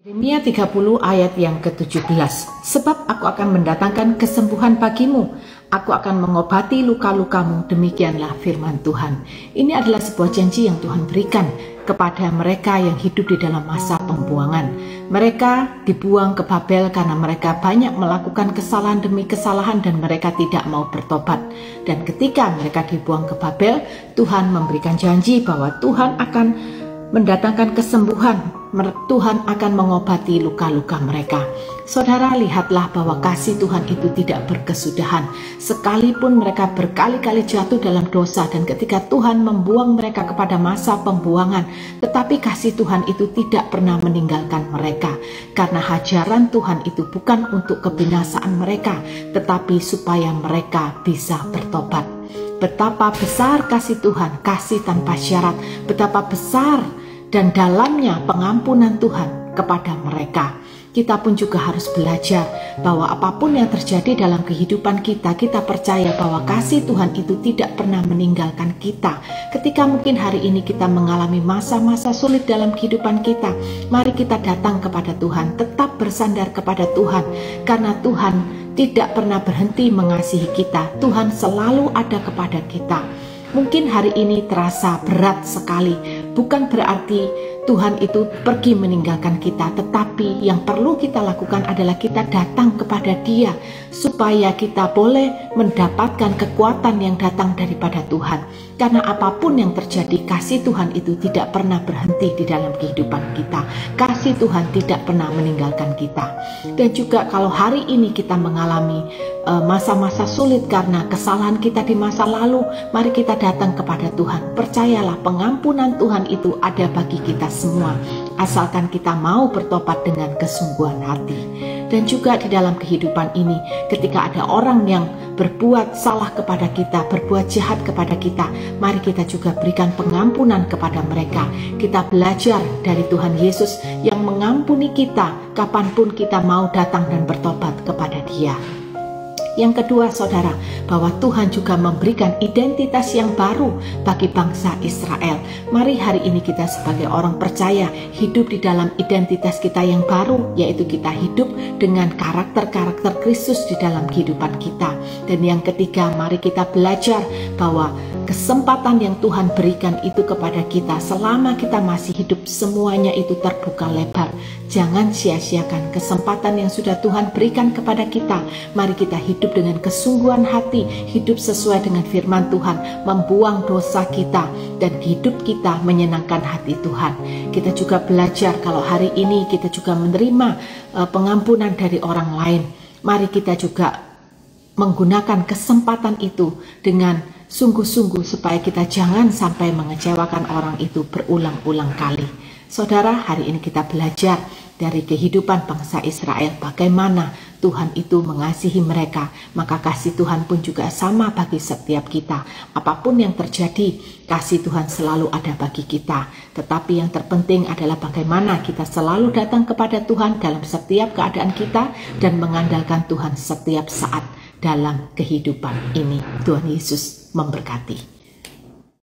Yeremia 30 ayat yang ke-17. Sebab aku akan mendatangkan kesembuhan bagimu, aku akan mengobati luka-lukamu, demikianlah firman Tuhan. Ini adalah sebuah janji yang Tuhan berikan kepada mereka yang hidup di dalam masa pembuangan. Mereka dibuang ke Babel karena mereka banyak melakukan kesalahan demi kesalahan dan mereka tidak mau bertobat. Dan ketika mereka dibuang ke Babel, Tuhan memberikan janji bahwa Tuhan akan mendatangkan kesembuhan, Tuhan akan mengobati luka-luka mereka. Saudara, lihatlah bahwa kasih Tuhan itu tidak berkesudahan. Sekalipun mereka berkali-kali jatuh dalam dosa dan ketika Tuhan membuang mereka kepada masa pembuangan, tetapi kasih Tuhan itu tidak pernah meninggalkan mereka. Karena hajaran Tuhan itu bukan untuk kebinasaan mereka, tetapi supaya mereka bisa bertobat. Betapa besar kasih Tuhan, kasih tanpa syarat, betapa besar dan dalamnya pengampunan Tuhan kepada mereka. Kita pun juga harus belajar bahwa apapun yang terjadi dalam kehidupan kita, kita percaya bahwa kasih Tuhan itu tidak pernah meninggalkan kita. Ketika mungkin hari ini kita mengalami masa-masa sulit dalam kehidupan kita, mari kita datang kepada Tuhan, tetap bersandar kepada Tuhan, karena Tuhan tidak pernah berhenti mengasihi kita. Tuhan selalu ada kepada kita. Mungkin hari ini terasa berat sekali, bukan berarti Tuhan itu pergi meninggalkan kita, tetapi yang perlu kita lakukan adalah kita datang kepada Dia supaya kita boleh mendapatkan kekuatan yang datang daripada Tuhan. Karena apapun yang terjadi, kasih Tuhan itu tidak pernah berhenti di dalam kehidupan kita. Kasih Tuhan tidak pernah meninggalkan kita. Dan juga kalau hari ini kita mengalami masa-masa sulit karena kesalahan kita di masa lalu, mari kita datang kepada Tuhan. Percayalah, pengampunan Tuhan itu ada bagi kita semua, asalkan kita mau bertobat dengan kesungguhan hati. Dan juga di dalam kehidupan ini, ketika ada orang yang berbuat salah kepada kita, berbuat jahat kepada kita, mari kita juga berikan pengampunan kepada mereka. Kita belajar dari Tuhan Yesus yang mengampuni kita kapanpun kita mau datang dan bertobat kepada Dia. Yang kedua, saudara, bahwa Tuhan juga memberikan identitas yang baru bagi bangsa Israel. Mari hari ini kita sebagai orang percaya hidup di dalam identitas kita yang baru, yaitu kita hidup dengan karakter-karakter Kristus di dalam kehidupan kita. Dan yang ketiga, mari kita belajar bahwa kesempatan yang Tuhan berikan itu kepada kita selama kita masih hidup, semuanya itu terbuka lebar. Jangan sia-siakan kesempatan yang sudah Tuhan berikan kepada kita. Mari kita hidup dengan kesungguhan hati, hidup sesuai dengan firman Tuhan, membuang dosa kita, dan hidup kita menyenangkan hati Tuhan. Kita juga belajar kalau hari ini kita juga menerima pengampunan dari orang lain. Mari kita juga menggunakan kesempatan itu dengan sungguh-sungguh supaya kita jangan sampai mengecewakan orang itu berulang-ulang kali. Saudara, hari ini kita belajar dari kehidupan bangsa Israel bagaimana Tuhan itu mengasihi mereka, maka kasih Tuhan pun juga sama bagi setiap kita. Apapun yang terjadi, kasih Tuhan selalu ada bagi kita. Tetapi yang terpenting adalah bagaimana kita selalu datang kepada Tuhan dalam setiap keadaan kita dan mengandalkan Tuhan setiap saat dalam kehidupan ini. Tuhan Yesus memberkati.